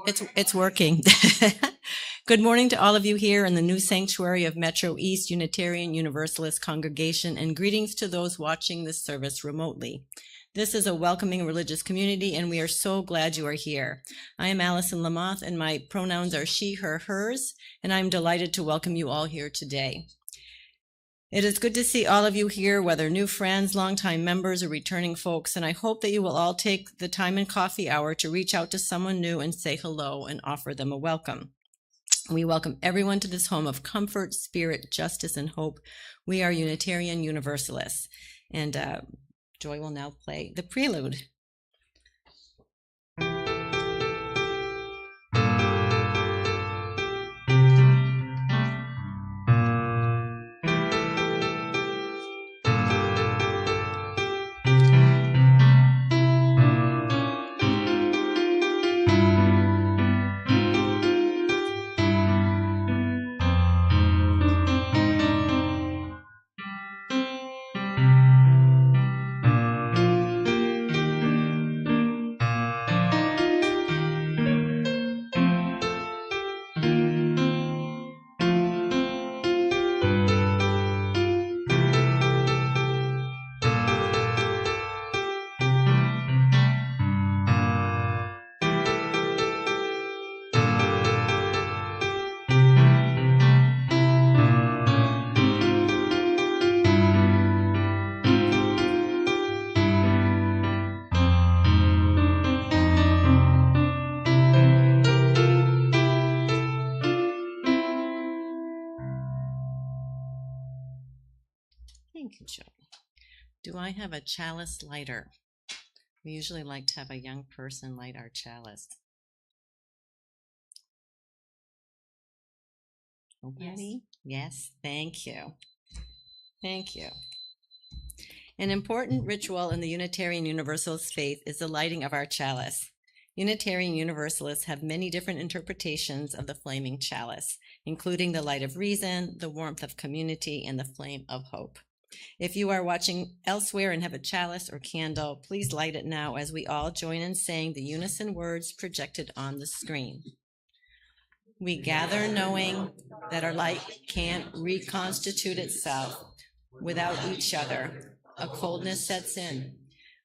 It's working. Good morning to all of you here in the new sanctuary of Metro East Unitarian Universalist Congregation, and greetings to those watching this service remotely. This is a welcoming religious community, and we are so glad you are here. I am Allison Lamoth, and my pronouns are she, her, hers, and I'm delighted to welcome you all here today. It is good to see all of you here, whether new friends, longtime members, or returning folks, and I hope that you will all take the time in coffee hour to reach out to someone new and say hello and offer them a welcome. We welcome everyone to this home of comfort, spirit, justice, and hope. We are Unitarian Universalists. And Joy will now play the prelude. Thank you, Joy. Do I have a chalice lighter? We usually like to have a young person light our chalice. Nobody? Yes, thank you. Thank you. An important ritual in the Unitarian Universalist faith is the lighting of our chalice. Unitarian Universalists have many different interpretations of the flaming chalice, including the light of reason, the warmth of community, and the flame of hope. If you are watching elsewhere and have a chalice or candle, please light it now as we all join in saying the unison words projected on the screen. We gather knowing that our light can't reconstitute itself without each other. A coldness sets in,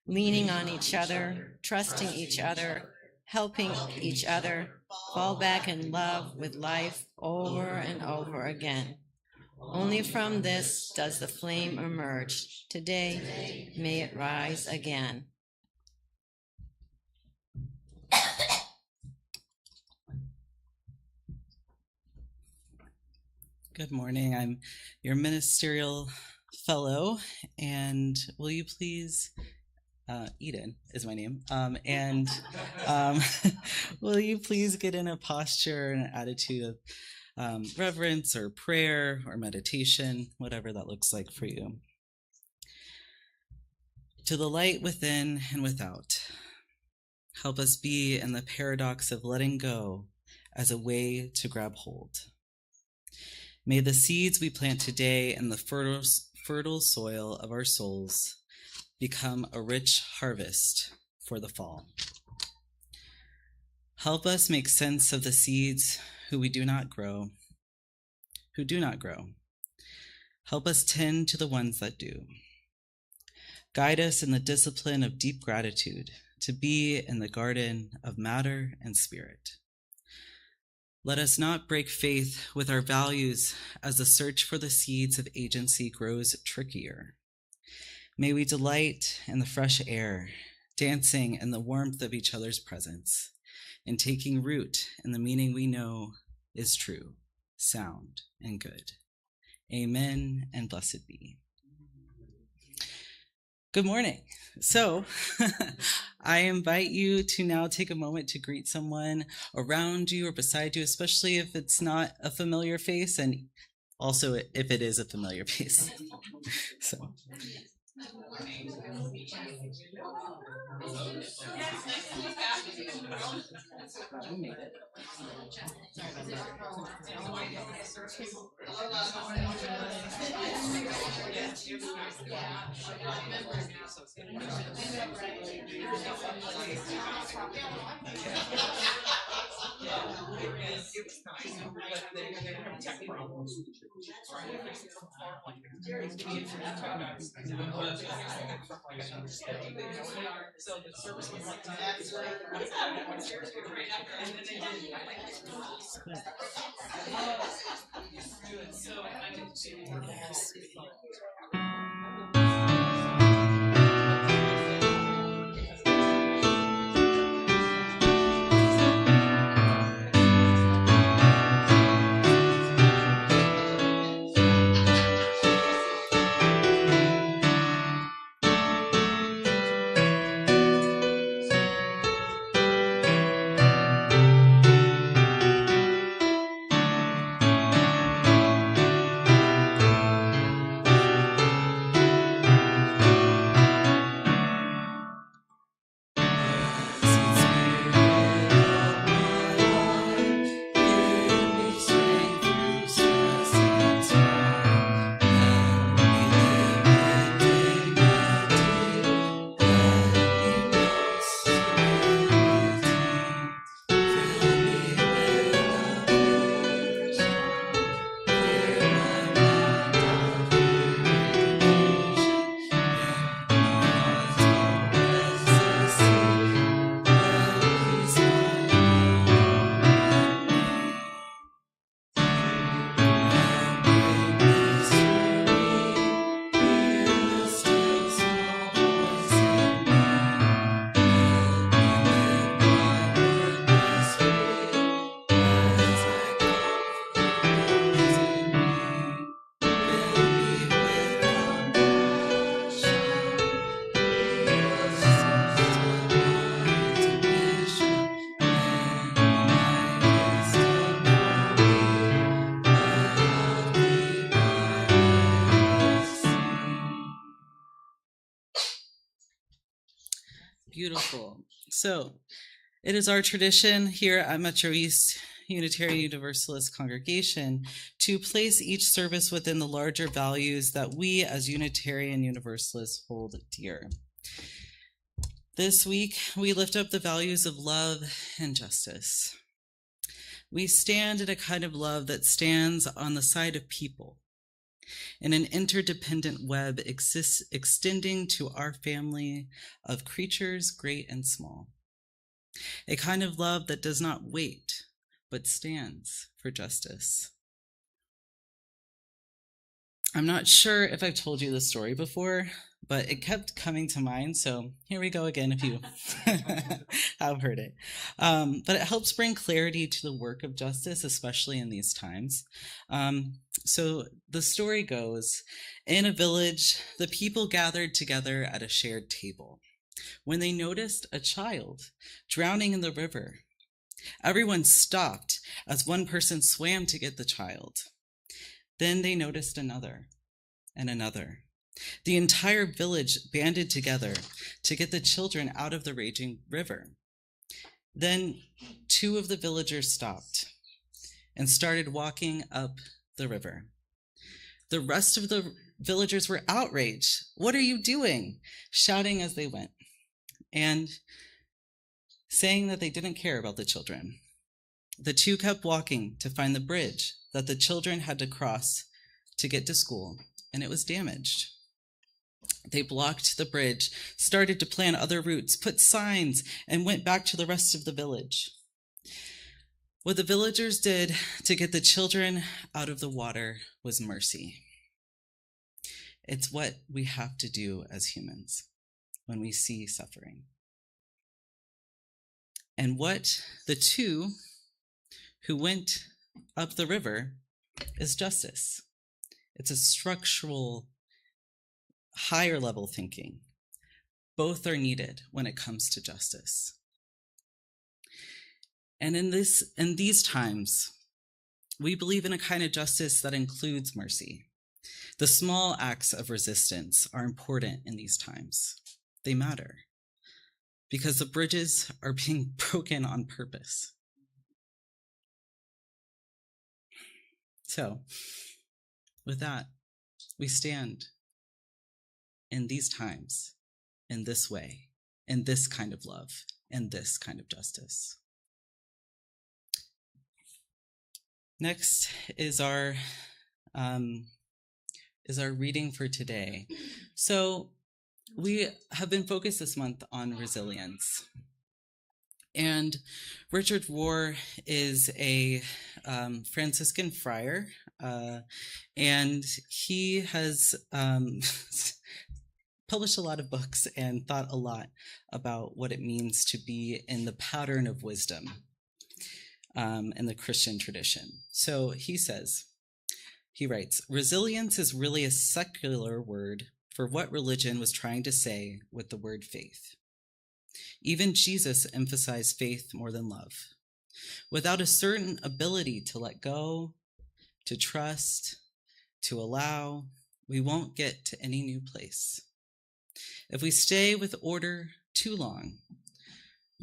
leaning on each other, trusting each other, helping each other, fall back in love with life over and over again. Only from this does the flame emerge. Today, may it rise again. Good morning. I'm your ministerial fellow, and will you please, Eden is my name, will you please get in a posture and an attitude of reverence or prayer or meditation, whatever that looks like for you. To the light within and without, help us be in the paradox of letting go as a way to grab hold. May the seeds we plant today in the fertile soil of our souls become a rich harvest for the fall. Help us make sense of the seeds who do not grow. Help us tend to the ones that do. Guide us in the discipline of deep gratitude to be in the garden of matter and spirit. Let us not break faith with our values as the search for the seeds of agency grows trickier. May we delight in the fresh air, dancing in the warmth of each other's presence, and taking root in the meaning we know is true, sound, and good. Amen, and blessed be. Good morning. So I invite you to now take a moment to greet someone around you or beside you, especially if it's not a familiar face, and also if it is a familiar face. So. Beautiful. So it is our tradition here at Metro East Unitarian Universalist Congregation to place each service within the larger values that we as Unitarian Universalists hold dear. This week, we lift up the values of love and justice. We stand in a kind of love that stands on the side of people, in an interdependent web extending to our family of creatures great and small. A kind of love that does not wait, but stands for justice. I'm not sure if I've told you this story before, but it kept coming to mind, so here we go again if you have heard it. But it helps bring clarity to the work of justice, especially in these times. So the story goes, in a village, the people gathered together at a shared table when they noticed a child drowning in the river. Everyone stopped as one person swam to get the child. Then they noticed another and another. The entire village banded together to get the children out of the raging river. Then 2 of the villagers stopped and started walking up the river. The rest of the villagers were outraged. "What are you doing?" shouting as they went, and saying that they didn't care about the children. The 2 kept walking to find the bridge that the children had to cross to get to school, and it was damaged. They blocked the bridge, started to plan other routes, put signs, and went back to the rest of the village. What the villagers did to get the children out of the water was mercy. It's what we have to do as humans when we see suffering. And what the 2 who went up the river is justice. It's a structural, higher level thinking. Both are needed when it comes to justice. And in these times, we believe in a kind of justice that includes mercy. The small acts of resistance are important in these times. They matter because the bridges are being broken on purpose. So, with that, we stand in these times, in this way, in this kind of love, in this kind of justice. Next is our reading for today. So we have been focused this month on resilience. And Richard Rohr is a Franciscan friar, and he has published a lot of books and thought a lot about what it means to be in the pattern of wisdom in the Christian tradition. So he writes, resilience is really a secular word for what religion was trying to say with the word faith. Even Jesus emphasized faith more than love. Without a certain ability to let go, to trust, to allow, we won't get to any new place. If we stay with order too long,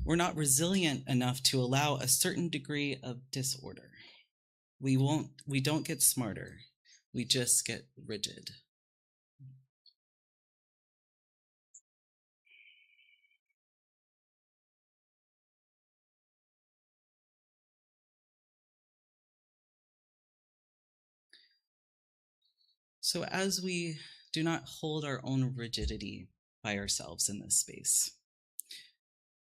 we're not resilient enough to allow a certain degree of disorder. We don't get smarter. We just get rigid. So as we do not hold our own rigidity by ourselves in this space,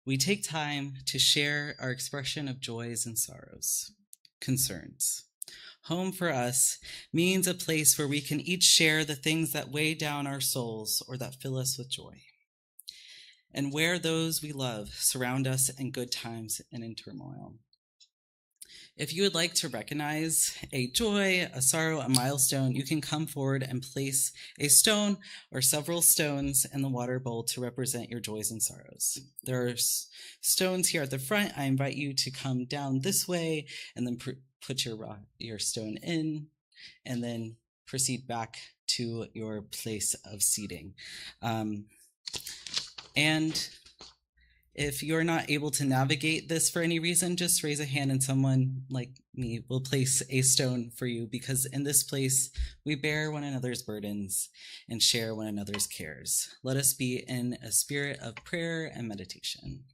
we take time to share our expression of joys and sorrows, concerns. Home for us means a place where we can each share the things that weigh down our souls or that fill us with joy, and where those we love surround us in good times and in turmoil. If you would like to recognize a joy, a sorrow, a milestone, you can come forward and place a stone or several stones in the water bowl to represent your joys and sorrows. There are stones here at the front. I invite you to come down this way and then put your stone in, and then proceed back to your place of seating. And if you're not able to navigate this for any reason, just raise a hand and someone like me will place a stone for you, because in this place, we bear one another's burdens and share one another's cares. Let us be in a spirit of prayer and meditation.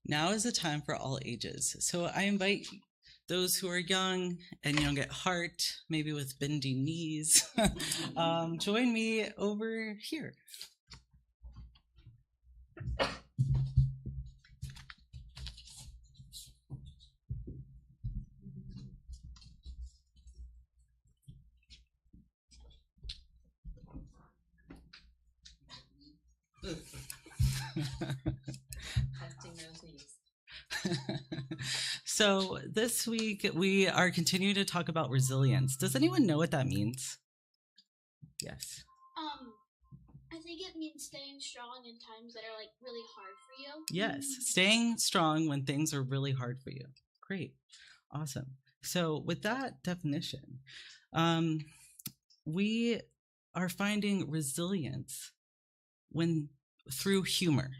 Now is the time for all ages. So I invite those who are young and young at heart, maybe with bending knees, join me over here. So this week we are continuing to talk about resilience. Does anyone know what that means? Yes. I think it means staying strong in times that are like really hard for you. Yes, staying strong when things are really hard for you. Great. Awesome. So with that definition, we are finding resilience through humor.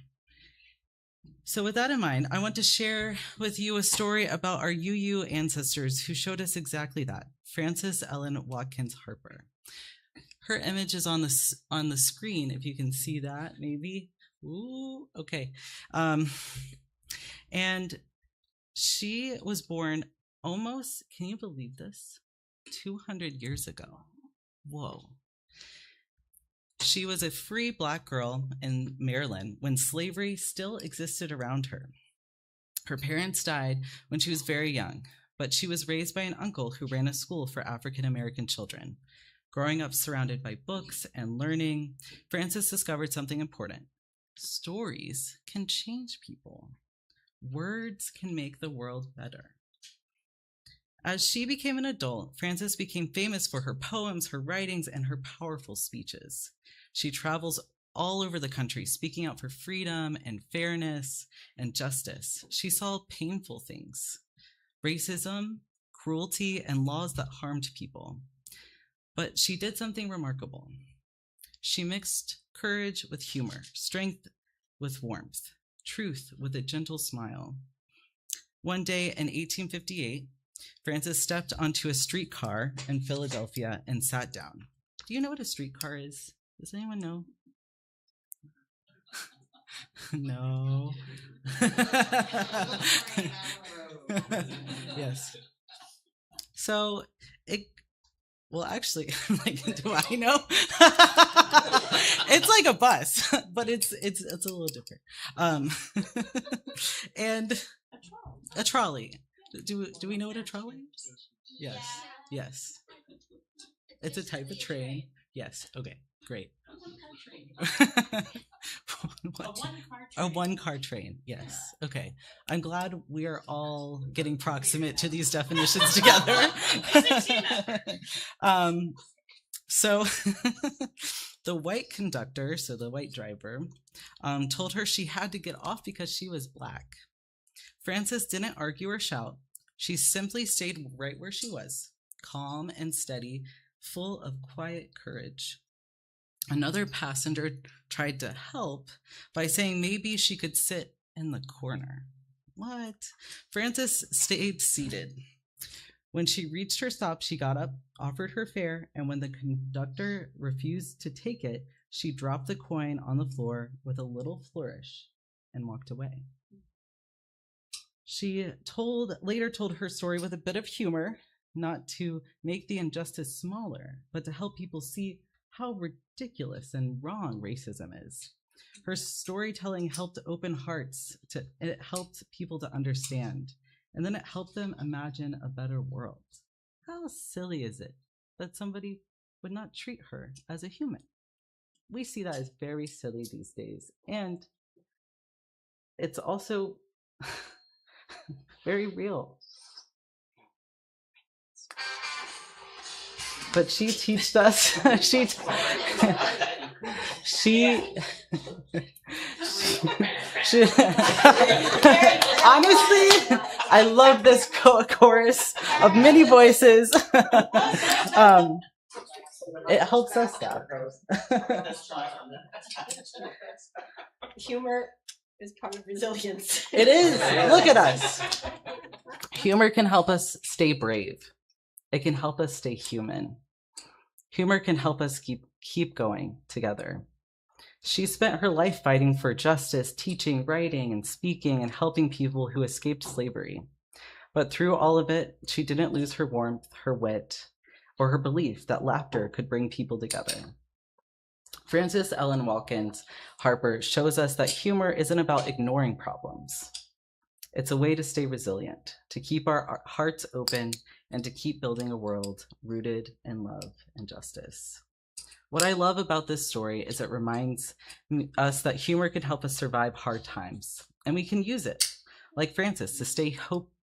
So with that in mind, I want to share with you a story about our UU ancestors who showed us exactly that. Frances Ellen Watkins Harper. Her image is on the screen, if you can see that, maybe. Ooh, okay. And she was born almost, can you believe this? 200 years ago. Whoa. She was a free Black girl in Maryland when slavery still existed around her. Her parents died when she was very young, but she was raised by an uncle who ran a school for African American children. Growing up surrounded by books and learning, Frances discovered something important. Stories can change people. Words can make the world better. As she became an adult, Frances became famous for her poems, her writings, and her powerful speeches. She travels all over the country, speaking out for freedom and fairness and justice. She saw painful things, racism, cruelty, and laws that harmed people. But she did something remarkable. She mixed courage with humor, strength with warmth, truth with a gentle smile. One day in 1858, Frances stepped onto a streetcar in Philadelphia and sat down. Do you know what a streetcar is? Does anyone know? No. Yes. So actually, do I know? It's like a bus, but it's a little different. And a trolley. Do we know what a trolley is? Yes. Yes. It's a type of train. Yes. Okay. Great. A one-car train. Yes. Okay. I'm glad we are all getting proximate to these definitions together. So the white conductor, so the white driver, told her she had to get off because she was Black. Frances didn't argue or shout. She simply stayed right where she was, calm and steady, full of quiet courage. Another passenger tried to help by saying maybe she could sit in the corner. What? Frances stayed seated. When she reached her stop, she got up, offered her fare, and when the conductor refused to take it, she dropped the coin on the floor with a little flourish and walked away. She later told her story with a bit of humor, not to make the injustice smaller, but to help people see how ridiculous and wrong racism is. Her storytelling helped open hearts. It helped people to understand, and then it helped them imagine a better world. How silly is it that somebody would not treat her as a human? We see that as very silly these days, and it's also very real. But she teached us, honestly, I love this chorus of many voices. It helps us out. Humor is part of resilience. It is. Look at us. Humor can help us stay brave. It can help us stay human. Humor can help us keep going together. She spent her life fighting for justice, teaching, writing, and speaking, and helping people who escaped slavery. But through all of it, she didn't lose her warmth, her wit, or her belief that laughter could bring people together. Frances Ellen Watkins Harper shows us that humor isn't about ignoring problems. It's a way to stay resilient, to keep our hearts open, and to keep building a world rooted in love and justice. What I love about this story is it reminds us that humor can help us survive hard times, and we can use it, like Frances, to stay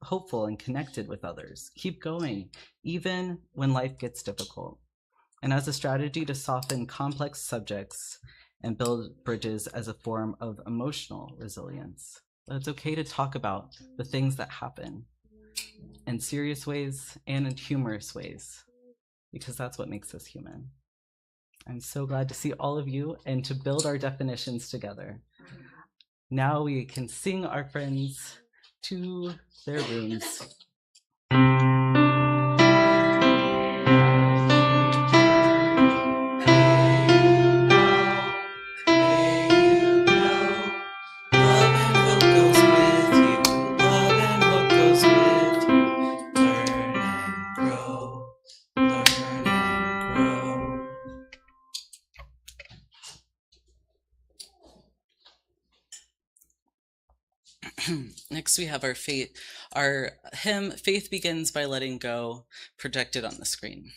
hopeful and connected with others. Keep going, even when life gets difficult. And as a strategy to soften complex subjects and build bridges as a form of emotional resilience. It's okay to talk about the things that happen in serious ways and in humorous ways, because that's what makes us human. I'm so glad to see all of you and to build our definitions together. Now we can sing our friends to their rooms. Next, we have our hymn, Faith Begins by Letting Go, projected on the screen.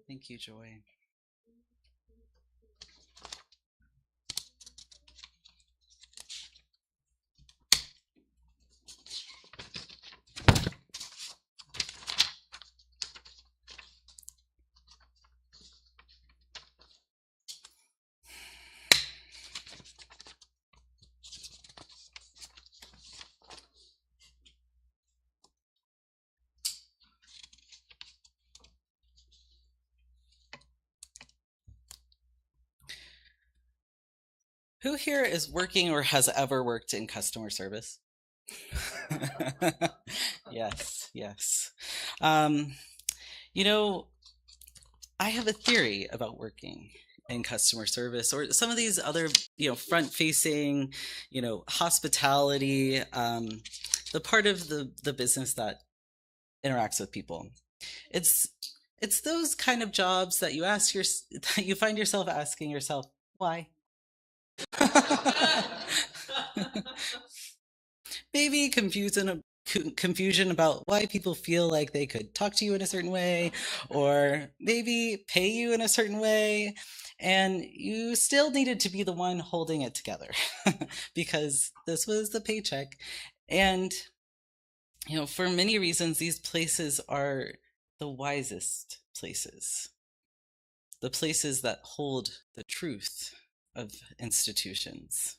Thank you, Joy. Who here is working or has ever worked in customer service? Yes. You know, I have a theory about working in customer service or some of these other, front-facing, hospitality, the part of the business that interacts with people. It's those kind of jobs that you find yourself asking yourself, why? Maybe confused confusion about why people feel like they could talk to you in a certain way or maybe pay you in a certain way. And you still needed to be the one holding it together because this was the paycheck. And, for many reasons, these places are the wisest places, the places that hold the truth of institutions.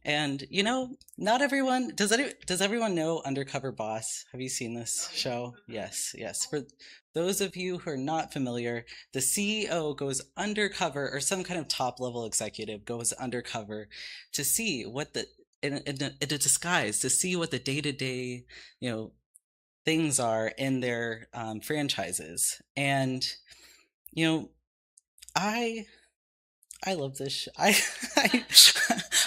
And not everyone does. Everyone know Undercover Boss? Have you seen this show? Yes. For those of you who are not familiar, the CEO goes undercover, or some kind of top level executive goes undercover to see what in a disguise, to see what the day-to-day things are in their franchises. And I love this show.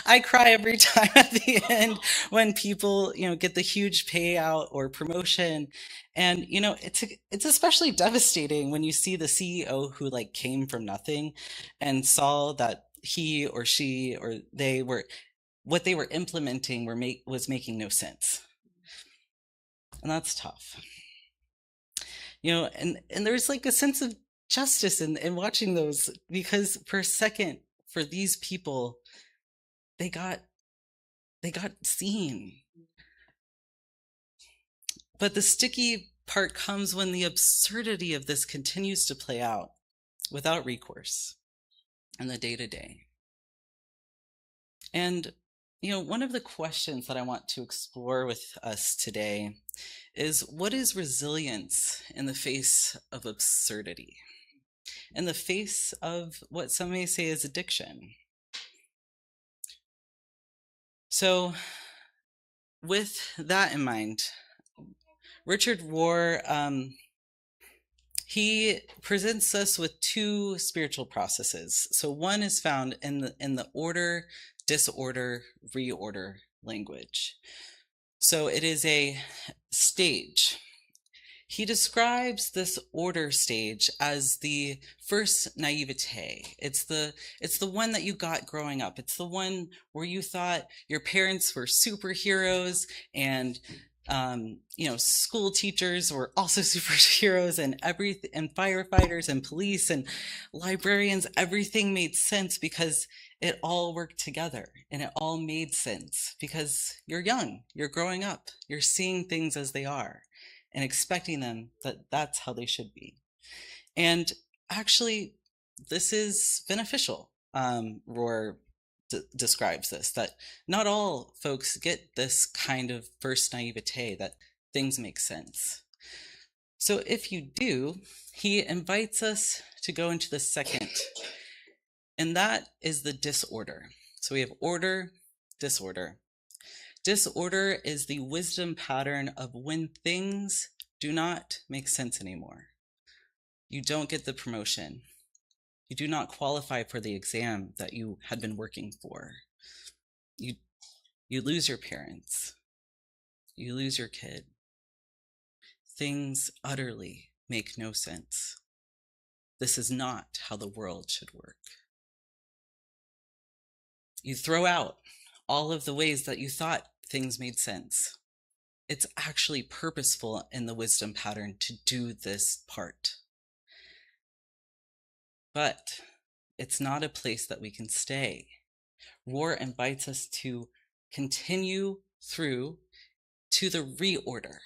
I cry every time at the end when people, get the huge payout or promotion. And, it's especially devastating when you see the CEO who came from nothing and saw that he or she or what they were implementing was making no sense. And that's tough. And there's a sense of justice in watching those, because for a second, for these people, they got seen. But the sticky part comes when the absurdity of this continues to play out without recourse in the day-to-day. And one of the questions that I want to explore with us today is, what is resilience in the face of absurdity? In the face of what some may say is addiction? So with that in mind, Richard Rohr, he presents us with two spiritual processes. So one is found in the order, disorder, reorder language. So it is a stage. He describes this order stage as the first naivete. It's the one that you got growing up. It's the one where you thought your parents were superheroes, and school teachers were also superheroes, and firefighters and police and librarians. Everything made sense because it all worked together, and it all made sense because you're young, you're growing up, you're seeing things as they are and expecting them that's how they should be. And actually, this is beneficial. Rohr describes this, that not all folks get this kind of first naivete, that things make sense. So if you do, he invites us to go into the second, and that is the disorder. So we have order, disorder. Disorder is the wisdom pattern of when things do not make sense anymore. You don't get the promotion. You do not qualify for the exam that you had been working for. You lose your parents. You lose your kid. Things utterly make no sense. This is not how the world should work. You throw out all of the ways that you thought things made sense. It's actually purposeful in the wisdom pattern to do this part. But it's not a place that we can stay. Rohr invites us to continue through to the reorder.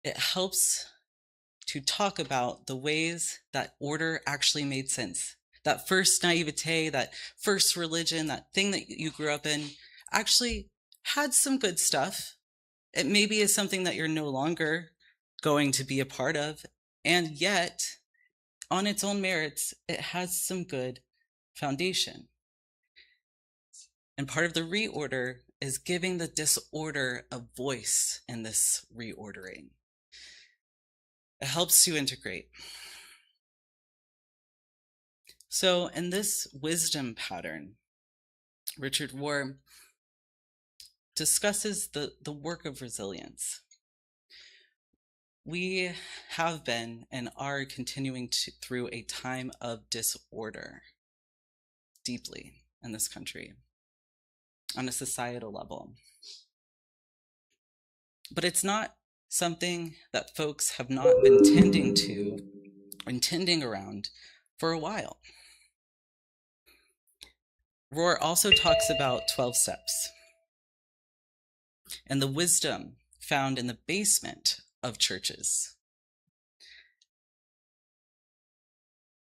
It helps to talk about the ways that order actually made sense. That first naivete, that first religion, that thing that you grew up in actually had some good stuff. It maybe is something that you're no longer going to be a part of. And yet, on its own merits, it has some good foundation. And part of the reorder is giving the disorder a voice in this reordering. It helps to integrate. So in this wisdom pattern, Richard Rohr discusses the work of resilience. We have been and are continuing through a time of disorder deeply in this country. on a societal level. But it's not something that folks have not been tending around for a while. Rohr also talks about 12 steps and the wisdom found in the basement of churches.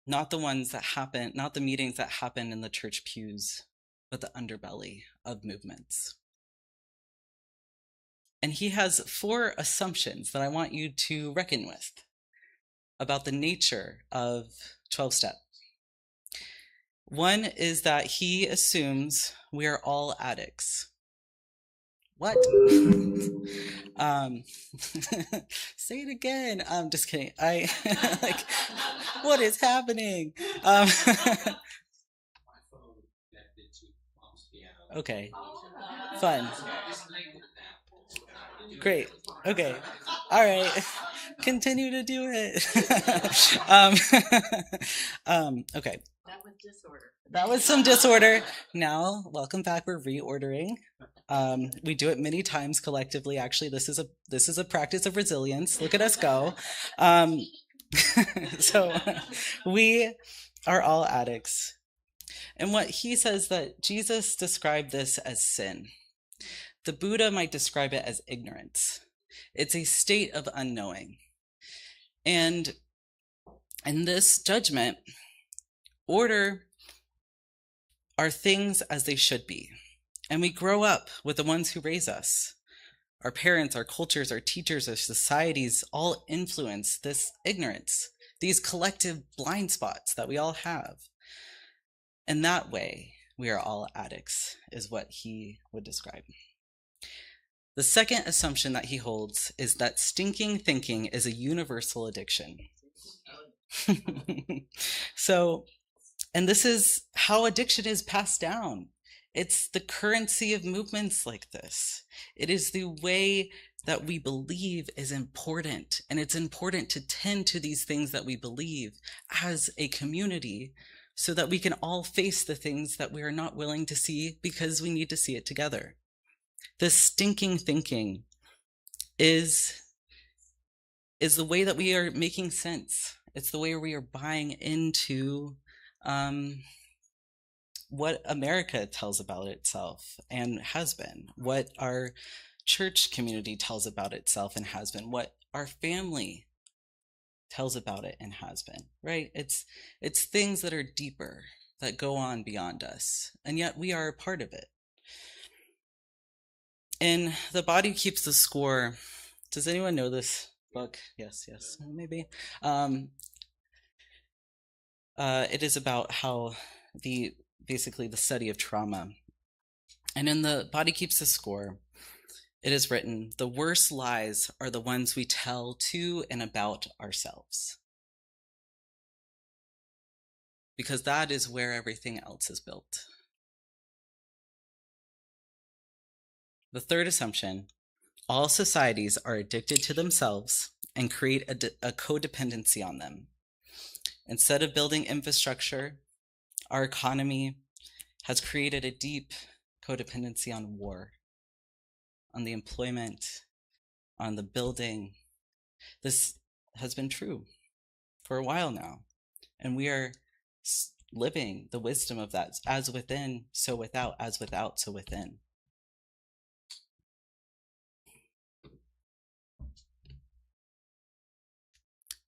Not the meetings that happen in the church pews, but the underbelly of movements. And he has 4 assumptions that I want you to reckon with about the nature of 12-step. One is that he assumes we are all addicts. What? Say it again. I'm just kidding. Like, what is happening? Okay. Fun. Great. Okay. All right. Continue to do it. Okay. That was some disorder. Now, welcome back. We're reordering. We do it many times collectively. Actually, this is a practice of resilience. Look at us go. So we are all addicts. And what he says that Jesus described this as sin. The Buddha might describe it as ignorance. It's a state of unknowing. And in this judgment, order are things as they should be. And we grow up with the ones who raise us. Our parents, our cultures, our teachers, our societies all influence this ignorance, these collective blind spots that we all have. And that way, we are all addicts, is what he would describe. The second assumption that he holds is that stinking thinking is a universal addiction. And this is how addiction is passed down. It's the currency of movements like this. It is the way that we believe is important. And it's important to tend to these things that we believe as a community so that we can all face the things that we are not willing to see because we need to see it together. This stinking thinking is the way that we are making sense. It's the way we are buying into what America tells about itself and has been, what our church community tells about itself and has been, what our family tells about it and has been, right? It's things that are deeper, that go on beyond us, and yet we are a part of it. In The Body Keeps the Score, does anyone know this book? Yes, maybe. It is about how basically the study of trauma. And in The Body Keeps the Score, it is written, the worst lies are the ones we tell to and about ourselves. Because that is where everything else is built. The third assumption, all societies are addicted to themselves and create a codependency on them. Instead of building infrastructure, our economy has created a deep codependency on war, on the employment, on the building. This has been true for a while now, and we are living the wisdom of that, as within, so without, as without, so within.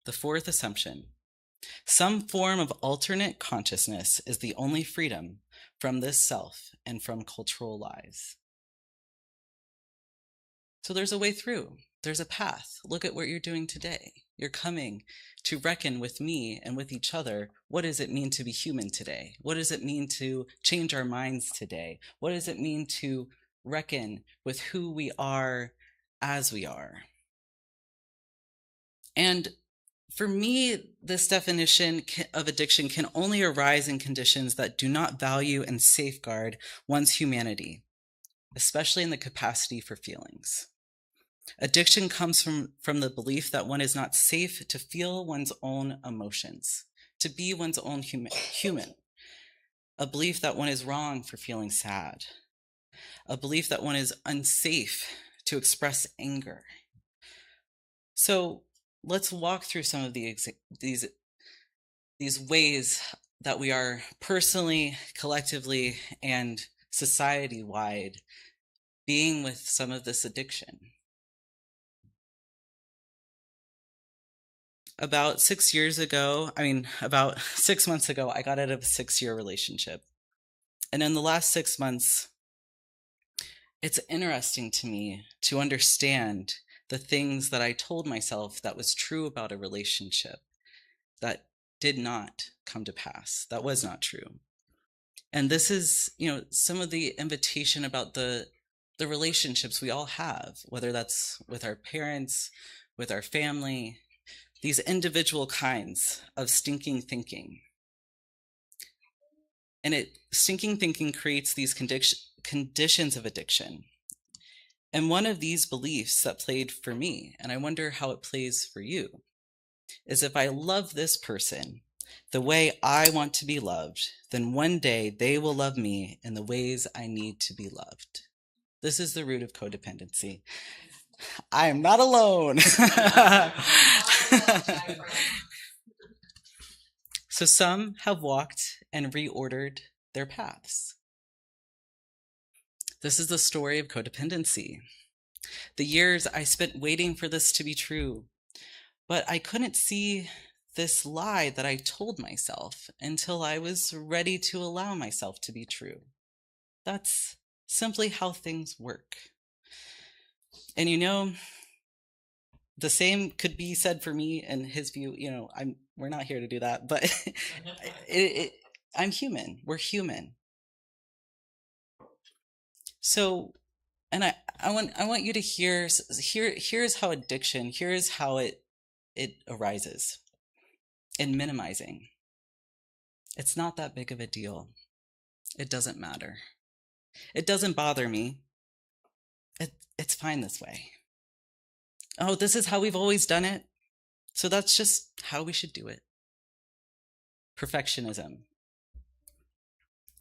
The fourth assumption, some form of alternate consciousness is the only freedom from this self and from cultural lies. So there's a way through. There's a path. Look at what you're doing today. You're coming to reckon with me and with each other. What does it mean to be human today? What does it mean to change our minds today? What does it mean to reckon with who we are as we are? And for me, this definition of addiction can only arise in conditions that do not value and safeguard one's humanity, especially in the capacity for feelings. Addiction comes from the belief that one is not safe to feel one's own emotions, to be one's own human. A belief that one is wrong for feeling sad, a belief that one is unsafe to express anger. So let's walk through some of these ways that we are personally, collectively, and society-wide being with some of this addiction. About 6 months ago, I got out of a 6-year relationship. And in the last 6 months, it's interesting to me to understand the things that I told myself that was true about a relationship that did not come to pass, that was not true. And this is, some of the invitation about the relationships we all have, whether that's with our parents, with our family, these individual kinds of stinking thinking. And stinking thinking creates these conditions of addiction. And one of these beliefs that played for me, and I wonder how it plays for you, is if I love this person the way I want to be loved, then one day they will love me in the ways I need to be loved. This is the root of codependency. I am not alone. So some have walked and reordered their paths. This is the story of codependency. The years I spent waiting for this to be true, but I couldn't see this lie that I told myself until I was ready to allow myself to be true. That's simply how things work. And the same could be said for me and his view. We're not here to do that, but I'm human. We're human. So, and I want you to here's how addiction, here's how it arises in minimizing. It's not that big of a deal. It doesn't matter. It doesn't bother me. It's fine this way. Oh, this is how we've always done it. So that's just how we should do it. Perfectionism.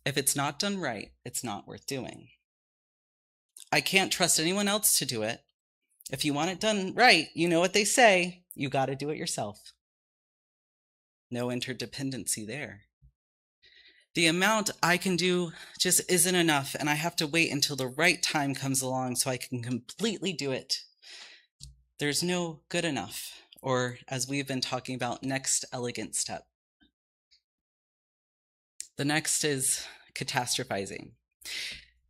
If it's not done right, it's not worth doing. I can't trust anyone else to do it. If you want it done right, you know what they say, you got to do it yourself. No interdependency there. The amount I can do just isn't enough, and I have to wait until the right time comes along so I can completely do it. There's no good enough, or as we've been talking about, next elegant step. The next is catastrophizing.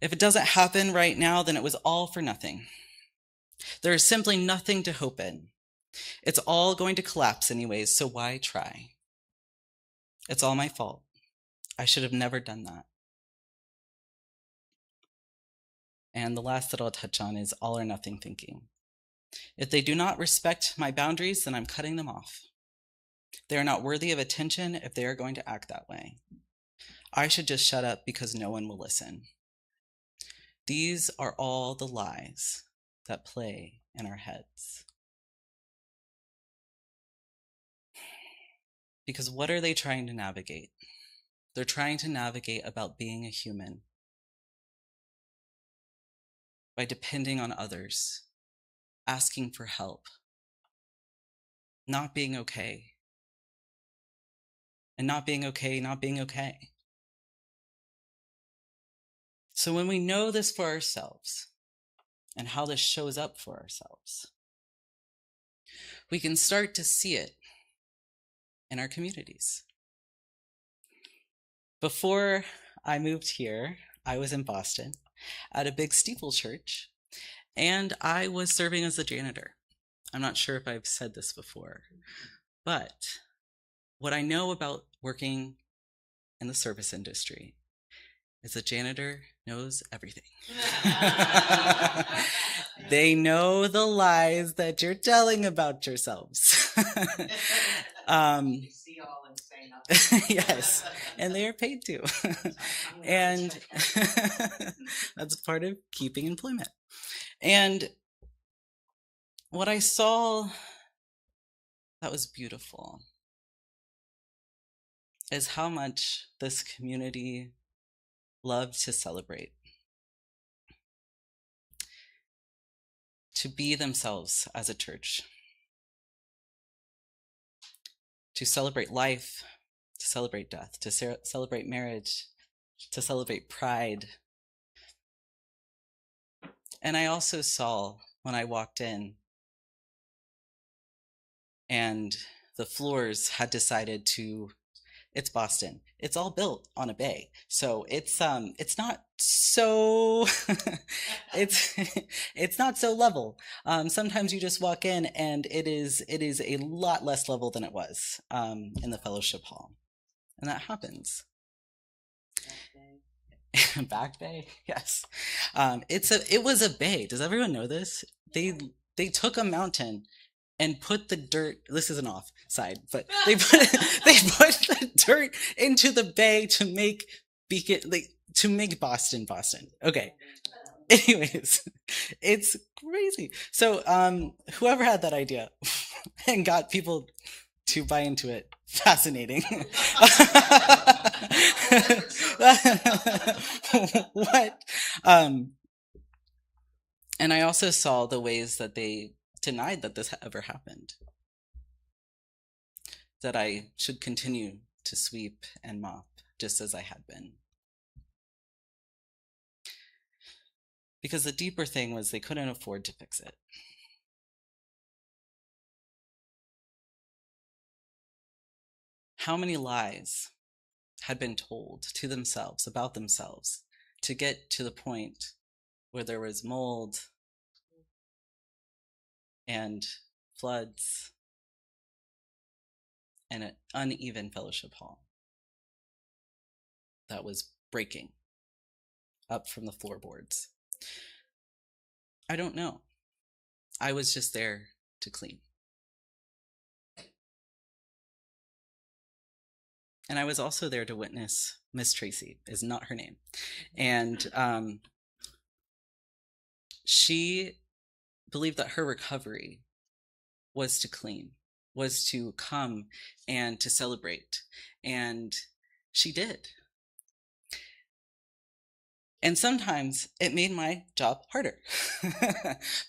If it doesn't happen right now, then it was all for nothing. There is simply nothing to hope in. It's all going to collapse anyways, so why try? It's all my fault. I should have never done that. And the last that I'll touch on is all or nothing thinking. If they do not respect my boundaries, then I'm cutting them off. They are not worthy of attention if they are going to act that way. I should just shut up because no one will listen. These are all the lies that play in our heads. Because what are they trying to navigate? They're trying to navigate about being a human by depending on others, asking for help, not being okay, and not being okay, not being okay. So when we know this for ourselves and how this shows up for ourselves, we can start to see it in our communities. Before I moved here, I was in Boston at a big steeple church, and I was serving as a janitor. I'm not sure if I've said this before, but what I know about working in the service industry is a janitor knows everything. They know the lies that you're telling about yourselves. Yes, and they are paid to. And that's part of keeping employment. And what I saw that was beautiful is how much this community loved to celebrate. to be themselves as a church, to celebrate life, to celebrate death, to celebrate marriage, to celebrate pride. And I also saw when I walked in and the floors had decided to, it's Boston. It's all built on a bay. So it's not so it's it's not so level. Sometimes you just walk in and it is a lot less level than it was in the fellowship hall. And that happens. Back bay? Yes. It was a bay. Does everyone know this? They took a mountain and put the dirt, this is an off side, but they put the dirt into the bay to make Boston. Okay. Anyways, it's crazy. So whoever had that idea and got people to buy into it, fascinating. What? And I also saw the ways that they denied that this ever happened. That I should continue to sweep and mop just as I had been. Because the deeper thing was they couldn't afford to fix it. How many lies had been told to themselves about themselves to get to the point where there was mold and floods and an uneven fellowship hall that was breaking up from the floorboards? I don't know. I was just there to clean. And I was also there to witness Miss Tracy, is not her name. And she believed that her recovery was to clean, was to come and to celebrate. And she did. And sometimes it made my job harder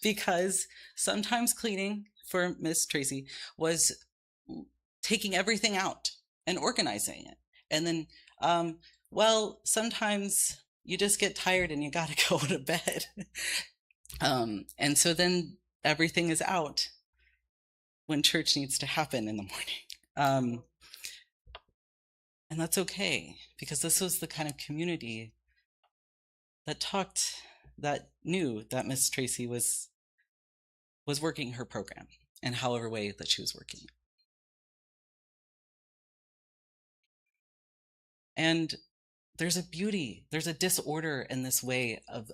because sometimes cleaning for Miss Tracy was taking everything out and organizing it. And then, sometimes you just get tired and you got to go to bed. And so then everything is out when church needs to happen in the morning. And that's okay, because this was the kind of community that knew that Miss Tracy was working her program in however way that she was working. And there's a beauty, there's a disorder in this way of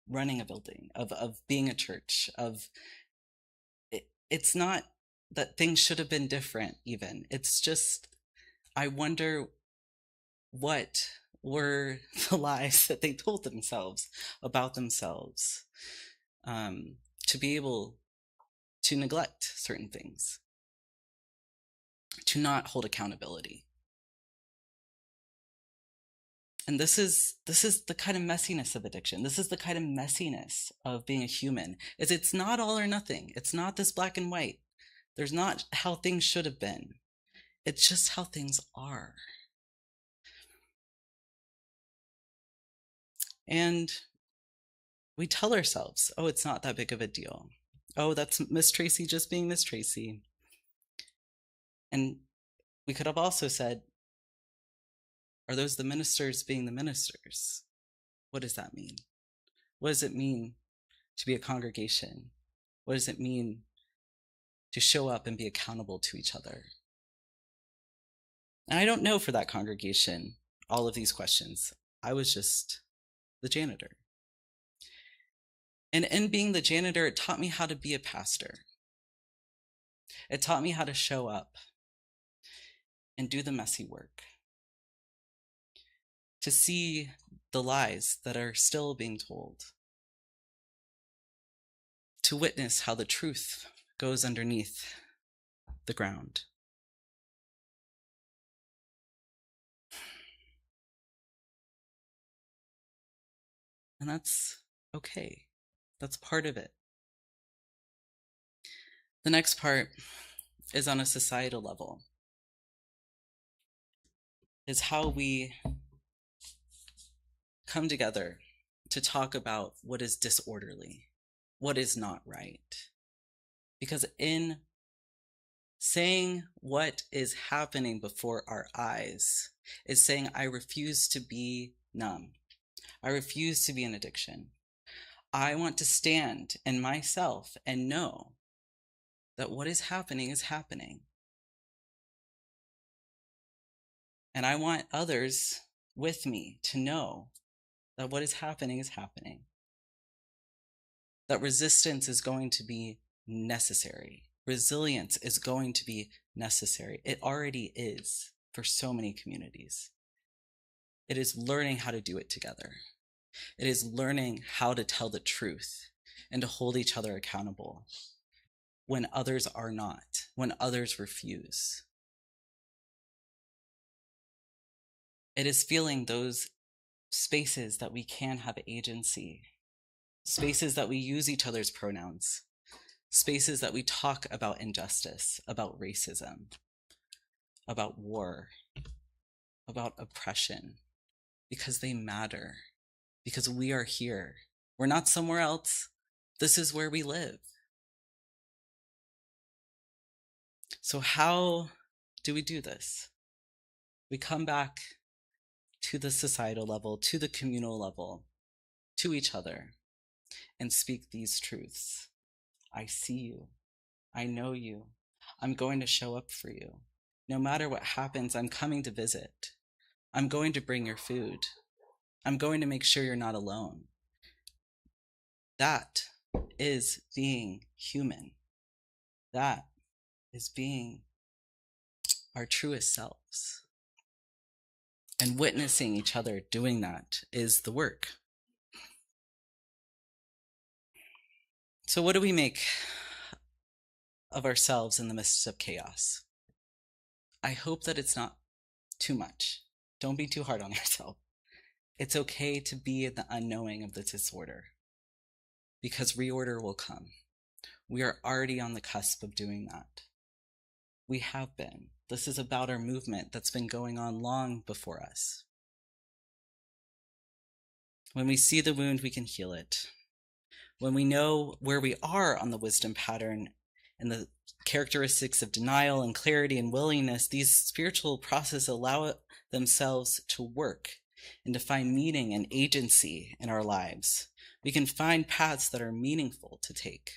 running a building, of being a church, it's not that things should have been different even. It's just, I wonder what were the lies that they told themselves about themselves to be able to neglect certain things, to not hold accountability. And this is the kind of messiness of addiction. This is the kind of messiness of being a human. It's not all or nothing. It's not this black and white. There's not how things should have been. It's just how things are. And we tell ourselves, oh, it's not that big of a deal. Oh, that's Miss Tracy just being Miss Tracy. And we could have also said, are those the ministers being the ministers? What does that mean? What does it mean to be a congregation? What does it mean to show up and be accountable to each other? And I don't know for that congregation all of these questions. I was just the janitor. And in being the janitor, it taught me how to be a pastor. It taught me how to show up and do the messy work. To see the lies that are still being told. To witness how the truth goes underneath the ground. And that's okay. That's part of it. The next part is on a societal level. Is how we come together to talk about what is disorderly, what is not right. Because in saying what is happening before our eyes is saying, I refuse to be numb. I refuse to be an addiction. I want to stand in myself and know that what is happening is happening. And I want others with me to know that what is happening is happening. That resistance is going to be necessary. Resilience is going to be necessary. It already is for so many communities. It is learning how to do it together. It is learning how to tell the truth and to hold each other accountable when others are not, when others refuse. It is feeling those spaces that we can have agency, spaces that we use each other's pronouns, spaces that we talk about injustice, about racism, about war, about oppression, because they matter, because we are here. We're not somewhere else. This is where we live. So how do we do this? We come back to the societal level, to the communal level, to each other, and speak these truths. I see you. I know you. I'm going to show up for you. No matter what happens, I'm coming to visit. I'm going to bring your food. I'm going to make sure you're not alone. That is being human. That is being our truest selves. And witnessing each other doing that is the work. So what do we make of ourselves in the midst of chaos? I hope that it's not too much. Don't be too hard on yourself. It's okay to be in the unknowing of the disorder, because reorder will come. We are already on the cusp of doing that. We have been. This is about our movement that's been going on long before us. When we see the wound, we can heal it. When we know where we are on the wisdom pattern and the characteristics of denial and clarity and willingness, these spiritual processes allow themselves to work and to find meaning and agency in our lives. We can find paths that are meaningful to take,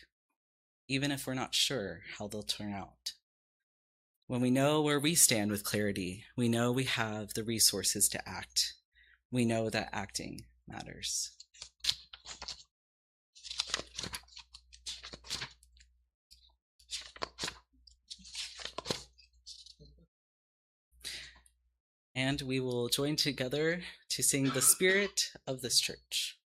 even if we're not sure how they'll turn out. When we know where we stand with clarity, we know we have the resources to act. We know that acting matters. And we will join together to sing The Spirit of this Church.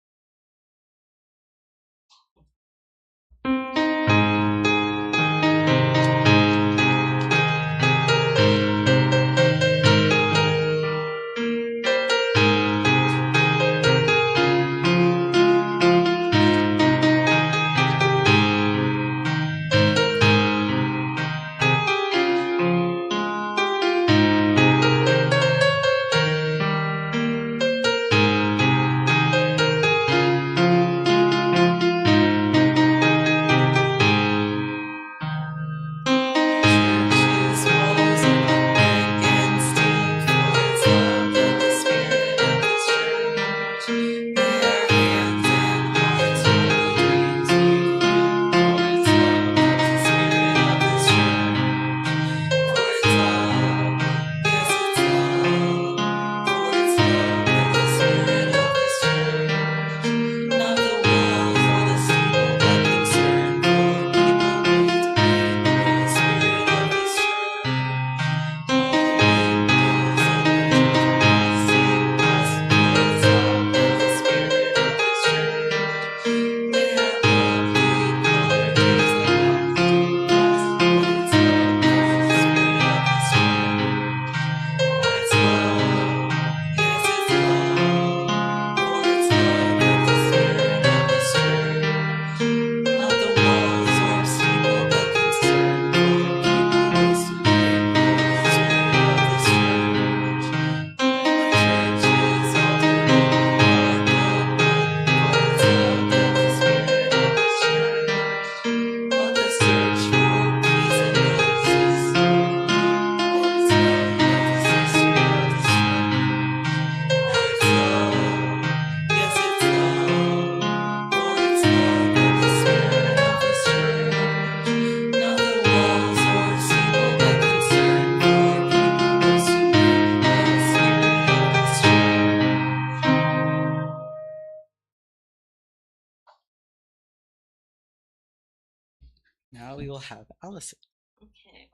Now we will have Allison. Okay.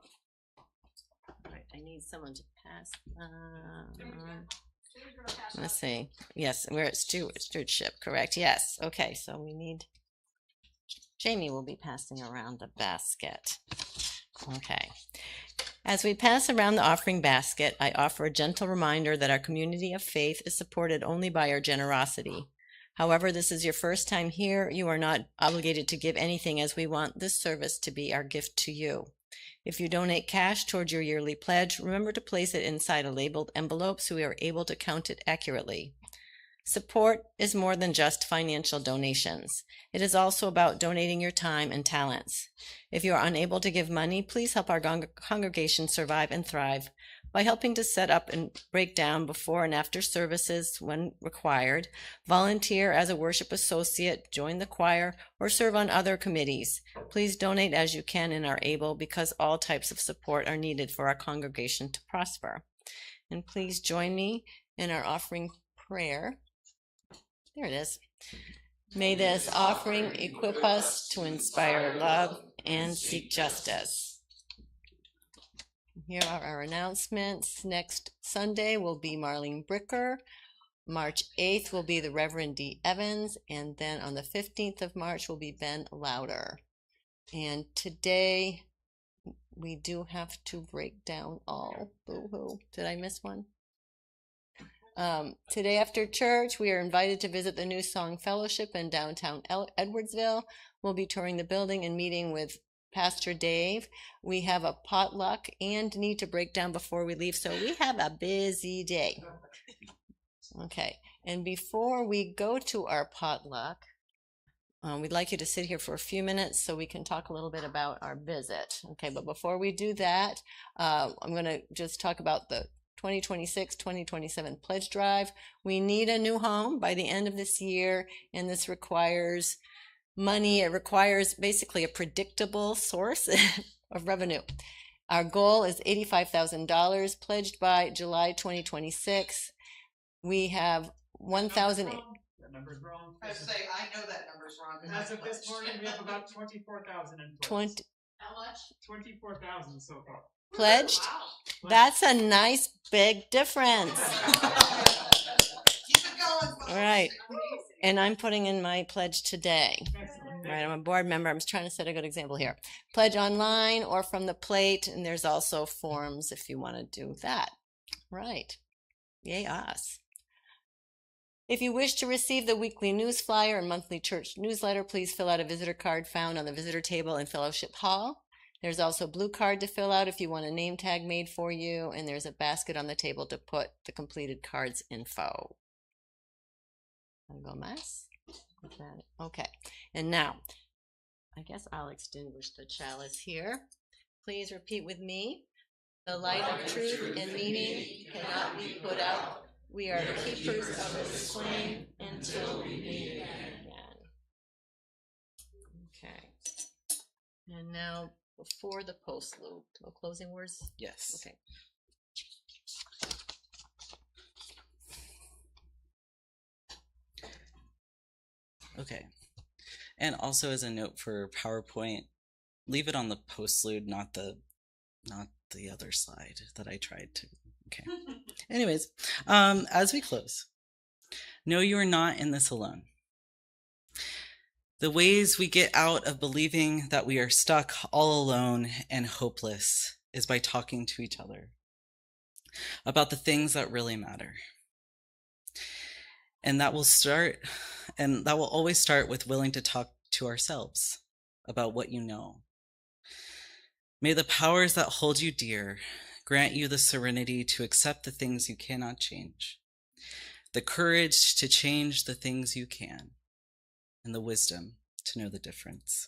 All right, I need someone to pass. Let's see. Yes, we're at stewardship, correct? Yes. Okay, so we need. Jamie will be passing around the basket. Okay. As we pass around the offering basket, I offer a gentle reminder that our community of faith is supported only by our generosity. However, this is your first time here, you are not obligated to give anything, as we want this service to be our gift to you. If you donate cash towards your yearly pledge, remember to place it inside a labeled envelope so we are able to count it accurately. Support is more than just financial donations. It is also about donating your time and talents. If you are unable to give money, please help our congregation survive and thrive by helping to set up and break down before and after services when required, volunteer as a worship associate, join the choir, or serve on other committees. Please donate as you can and are able, because all types of support are needed for our congregation to prosper. And please join me in our offering prayer. There it is. May this offering equip us to inspire love and seek justice. Here are our announcements. Next Sunday will be Marlene Bricker. March 8th will be the Reverend D. Evans. And then on the 15th of March will be Ben Louder. And today we do have to break down all. Boo-hoo. Did I miss one? Today after church, we are invited to visit the New Song Fellowship in downtown Edwardsville. We'll be touring the building and meeting with Pastor Dave. We have a potluck and need to break down before we leave, so we have a busy day. Okay, and before we go to our potluck, we'd like you to sit here for a few minutes so we can talk a little bit about our visit. Okay, but before we do that, I'm going to just talk about the 2026-2027 pledge drive. We need a new home by the end of this year, and this requires money. It requires basically a predictable source of revenue. Our goal is $85,000 pledged by July 2026. We have 1,000. That number's wrong. I say, I know that number's wrong. As of this morning, we have about 24,000 in pledge. 20 How much? 24,000 so far. pledged. Wow. That's a nice big difference. Keep it going. All right. And I'm putting in my pledge today. Excellent. Right, I'm a board member. I'm just trying to set a good example here. Pledge online or from the plate, and there's also forms if you want to do that. Right. Yay us. If you wish to receive the weekly news flyer and monthly church newsletter, please fill out a visitor card found on the visitor table in Fellowship Hall. There's also a blue card to fill out if you want a name tag made for you, and there's a basket on the table to put the completed card's info. Okay, and now, I guess I'll extinguish the chalice here. Please repeat with me. The light of truth and meaning cannot be put out. We are the keepers of this flame until we meet again. Okay. And now, before the post loop, no closing words? Yes. Okay. Okay. And also as a note for PowerPoint, leave it on the postlude, not the other slide that I tried to. Okay. Anyways, as we close, know you are not in this alone. The ways we get out of believing that we are stuck all alone and hopeless is by talking to each other about the things that really matter. And that will always start with willing to talk to ourselves about what you know. May the powers that hold you dear grant you the serenity to accept the things you cannot change, the courage to change the things you can, and the wisdom to know the difference.